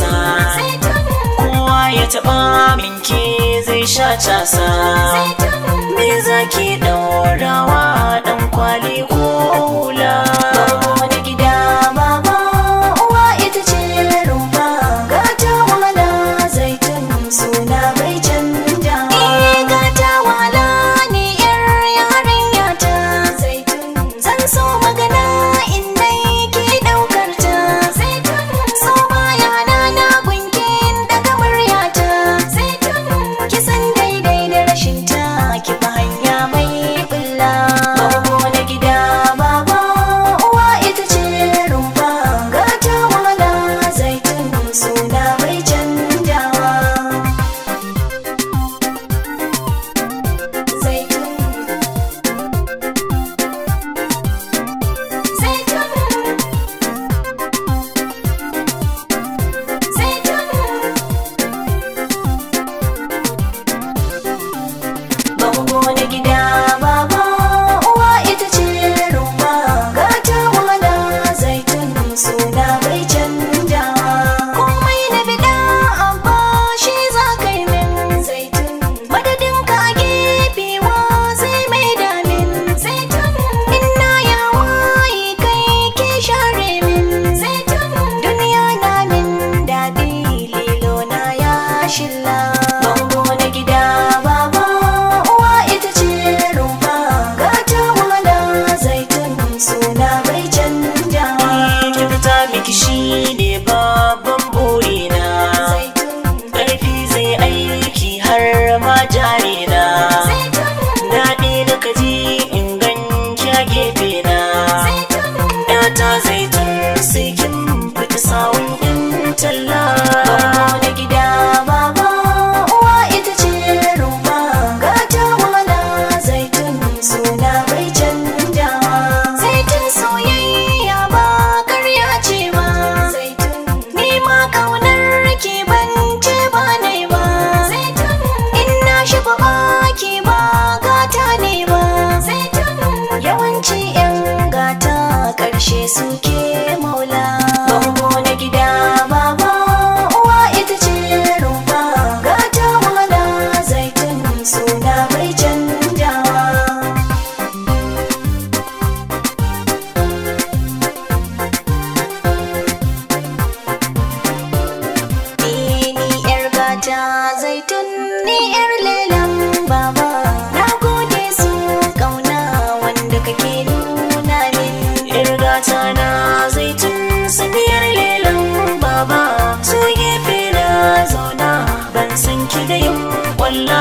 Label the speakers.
Speaker 1: wasa. Kowa ya taɓa minki zai sha casa. Me zaki ɗaurawa ɗan kwali ko hula?
Speaker 2: Babu wani gida baba, uwa ita ce rumfa, gata wahala zaitun suna bai canja. Gata wahala ni yar yarinya ta zaitun, zan so magana in dai ki ɗaukar ta zaitun, so baya na gunkin daga muryata zaitun, kisan daidai da rashin ta ki fa hanya mai bulla. Babu wani gida baba, uwa ita ce rumfa, gata wahala zaitun suna bai canjawa. Zaitun, zaitun, zaitun. Babu wani gida baba, uwa ita ce rumfa, gata wahala zaitun suna bai canjawa. Komai na bida abba shi za kai min zaitun, madadin ka a gefewa zai mai damin zaitun, inna ya waye kai ke share min zaitun, duniya na min daɗi lilo na ya shilla. Babu wani gida baba, uwa ita ce rumfa, gata wahala zaitun suna bai canjawa.
Speaker 1: Kyautata miki shi ne babban burina.
Speaker 2: Zaitun,
Speaker 1: Ƙarfi zai aiki har ma jarina.
Speaker 2: zaitun,
Speaker 1: Daɗi da kaji in ganki a gefe na.
Speaker 2: zaitun.
Speaker 1: Yata zaitun sai kin fita sawun in talla.
Speaker 2: Babu wani gida baba, uwa ita ce rumfa, gata wahala zaitun suna bai canjawa. Zaitun soyayya ba karya ce ba zaitun, ni ma kaunar ki ban ce ba nai ba zaitun, in na shiga baki ba gata ne ba zaitun, yawanci yan gata karshe suke maula. Babu wani gida baba, uwa ita ce rumfa, gata wahala zaitun suna bai canjawa. Ni yar gata zaitun, ni yar lelan baba, na gode su kauna wanda kake nuna min.
Speaker 1: Irgata na zaitun saniyar lelan baba. So gefe na zauna ban san ki da yin kwalla.